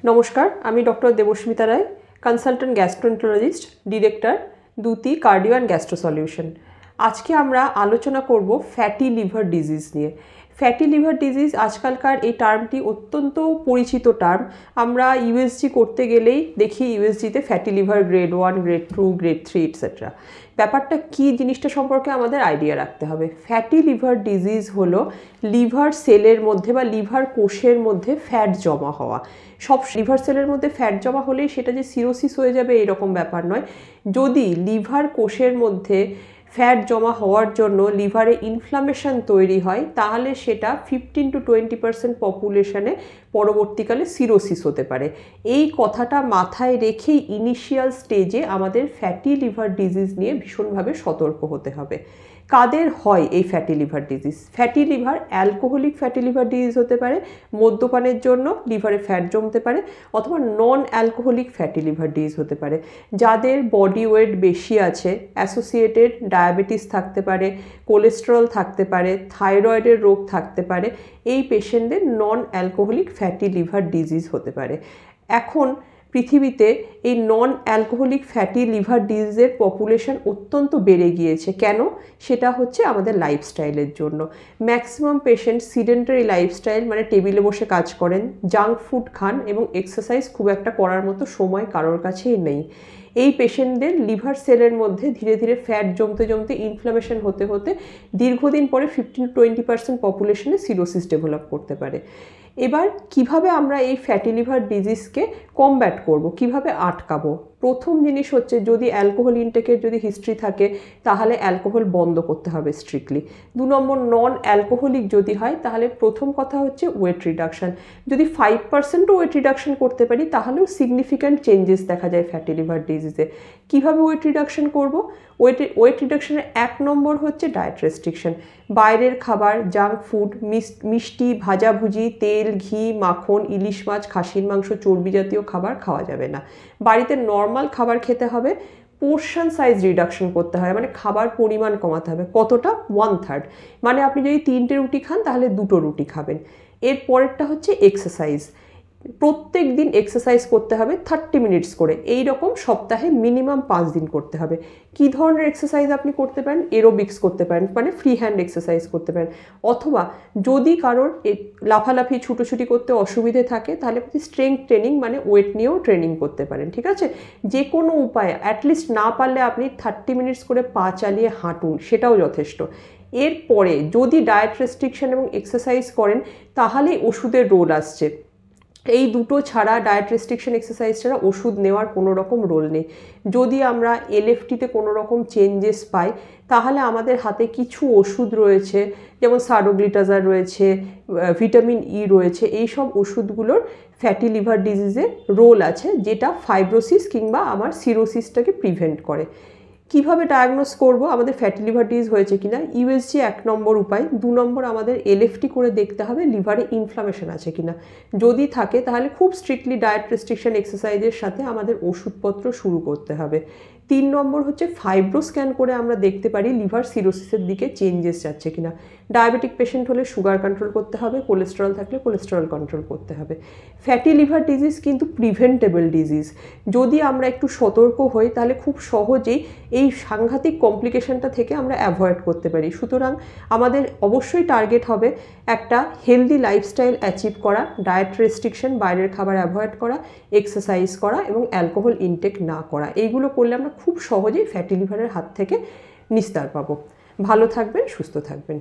নমস্কার, আমি doctor Debasmita Roy, consultant gastroenterologist, director Dyuti cardio and gastro solution. আজকে আমরা আলোচনা করব ফ্যাটি লিভার ডিজিজ নিয়ে। ফ্যাটি লিভার ডিজিজ আজকালকার এই টার্মটি অত্যন্ত পরিচিত টার্ম। আমরা ইউএসজি করতে গেলেই দেখি ইউএসজিতে fatty liver grade 1, grade 2, grade 3 etcetera. ব্যাপারটা কী জিনিসটা সম্পর্কে আমাদের আইডিয়া রাখতে হবে। ফ্যাটি লিভার ডিজিজ হলো লিভার সেলের মধ্যে বা লিভার কোষের মধ্যে ফ্যাট জমা হওয়া। সব লিভার সেলের মধ্যে ফ্যাট জমা হলেই সেটা যে সিরোসিস হয়ে যাবে এরকম ব্যাপার নয়। যদি লিভার কোষের মধ্যে ফ্যাট জমা হওয়ার জন্য লিভারে ইনফ্লামেশন তৈরি হয় তাহলে সেটা 15 to 20% পপুলেশনে পরবর্তীকালে সিরোসিস হতে পারে। এই কথাটা মাথায় রেখেই ইনিশিয়াল স্টেজে আমাদের ফ্যাটি লিভার ডিজিজ নিয়ে ভীষণভাবে সতর্ক হতে হবে। কাদের হয় এই fatty liver disease? Fatty liver alcoholic fatty liver disease হতে পারে, মদ্যপানের জন্য লিভারে ফ্যাট জমতে পারে, অথবা নন অ্যালকোহলিক ফ্যাটি লিভার ডিজিজ হতে পারে। যাদের বডি ওয়েট বেশি আছে, অ্যাসোসিয়েটেড ডায়াবেটিস থাকতে পারে, কোলেস্টেরল থাকতে পারে, থাইরয়েডের রোগ থাকতে পারে, এই পেশেন্টদের non alcoholic fatty liver disease হতে পারে। এখন পৃথিবীতে এই নন অ্যালকোহলিক ফ্যাটি লিভার ডিজিজের পপুলেশন অত্যন্ত বেড়ে গিয়েছে। কেন? সেটা হচ্ছে আমাদের লাইফস্টাইলের জন্য। ম্যাক্সিমাম পেশেন্ট সিডেন্টারি লাইফস্টাইল, মানে টেবিলে বসে কাজ করেন, জাঙ্ক ফুড খান এবং এক্সারসাইজ খুব একটা করার মতো সময় কারোর কাছেই নেই। এই পেশেন্টদের লিভার সেলের মধ্যে ধীরে ধীরে ফ্যাট জমতে জমতে ইনফ্লামেশন হতে হতে দীর্ঘদিন পরে 15 to 20% পপুলেশনে সিরোসিস ডেভেলপ করতে পারে। এবার কিভাবে আমরা এই ফ্যাটি লিভার ডিজিজকে কমব্যাট করব, কিভাবে আটকাবো? প্রথম জিনিস হচ্ছে, যদি অ্যালকোহল ইনটেকের যদি হিস্ট্রি থাকে তাহলে অ্যালকোহল বন্ধ করতে হবে স্ট্রিক্টলি। 2 নম্বর, নন অ্যালকোহলিক যদি হয় তাহলে প্রথম কথা হচ্ছে ওয়েট রিডাকশান। যদি 5% ওয়েট রিডাকশান করতে পারি তাহলেও সিগনিফিক্যান্ট চেঞ্জেস দেখা যায় ফ্যাটি লিভার ডিজিজে। কীভাবে ওয়েট রিডাকশান করব? ওয়েট রিডাকশানের 1 নম্বর হচ্ছে ডায়েট রেস্ট্রিকশন। বাইরের খাবার, জাঙ্ক ফুড, মিষ্টি, ভাজাভুজি, তেল, ঘি, মাখন, ইলিশ মাছ, খাসির মাংস, চর্বি জাতীয় খাবার খাওয়া যাবে না। বাড়িতে নর্মাল খাবার খেতে হবে। পোর্শন সাইজ রিডাকশন করতে হবে, মানে খাবার পরিমাণ কমাতে হবে। কতটা? 1/3। মানে আপনি যদি 3টে রুটি খান তাহলে 2টো রুটি খাবেন। এর পরেরটা হচ্ছে এক্সারসাইজ। প্রত্যেক দিন এক্সারসাইজ করতে হবে 30 মিনিটস করে। এই রকম সপ্তাহে মিনিমাম 5 দিন করতে হবে। কী ধরনের এক্সারসাইজ আপনি করতে পারেন? এরোবিক্স করতে পারেন, মানে ফ্রি হ্যান্ড এক্সারসাইজ করতে পারেন। অথবা যদি কারোর লাফালাফি ছুটোছুটি করতে অসুবিধে থাকে তাহলে আপনি স্ট্রেংথ ট্রেনিং, মানে ওয়েট নিয়েও ট্রেনিং করতে পারেন। ঠিক আছে? যে কোনো উপায়ে অ্যাটলিস্ট না পারলে আপনি 30 মিনিটস করে পা চালিয়ে হাঁটুন, সেটাও যথেষ্ট। এরপরে যদি ডায়েট রেস্ট্রিকশন এবং এক্সারসাইজ করেন তাহলেই ওষুধের রোল আসছে। এই দুটো ছাড়া, ডায়েট রেস্ট্রিকশন, এক্সারসাইজ ছাড়া ওষুধ নেওয়ার কোনো রকম রোল নেই। যদি আমরা এলএফটিতে কোনো রকম চেঞ্জেস পাই তাহলে আমাদের হাতে কিছু ওষুধ রয়েছে, যেমন সারোগ্লিটাজার রয়েছে, ভিটামিন ই রয়েছে। এই সব ওষুধগুলোর ফ্যাটি লিভার ডিজিজে রোল আছে, যেটা ফাইব্রোসিস কিংবা আমার সিরোসিসটাকে প্রিভেন্ট করে। কিভাবে ডায়াগনোস করব আমাদের ফ্যাটি লিভার ডিজিজ হয়েছে কিনা? ইউএসজি 1 নম্বর উপায়। 2 নম্বর, আমাদের এলএফটি করে দেখতে হবে লিভারে ইনফ্লামেশন আছে কিনা। যদি থাকে তাহলে খুব স্ট্রিক্টলি ডায়েট রেস্ট্রিকশন, এক্সারসাইজের সাথে আমাদের ওষুধপত্র শুরু করতে হবে। 3 নম্বর হচ্ছে ফাইব্রো স্ক্যান করে আমরা দেখতে পারি লিভার সিরোসিসের দিকে চেঞ্জেস যাচ্ছে কিনা। ডায়াবেটিক পেশেন্ট হলে সুগার কন্ট্রোল করতে হবে, কোলেস্টেরল থাকলে কোলেস্টেরল কন্ট্রোল করতে হবে। ফ্যাটি লিভার ডিজিজ কিন্তু প্রিভেন্টেবল ডিজিজ। যদি আমরা একটু সতর্ক হই তাহলে খুব সহজেই এই সাংঘাতিক কমপ্লিকেশনটা থেকে আমরা অ্যাভয়েড করতে পারি। সুতরাং আমাদের অবশ্যই টার্গেট হবে একটা হেলদি লাইফস্টাইল অ্যাচিভ করা, ডায়েট রেস্ট্রিকশন, বাইরের খাবার অ্যাভয়েড করা, এক্সারসাইজ করা এবং অ্যালকোহল ইনটেক না করা। এইগুলো করলে আমরা খুব সহজেই ফ্যাটি লিভারের হাত থেকে নিস্তার পাবো। ভালো থাকবেন, সুস্থ থাকবেন।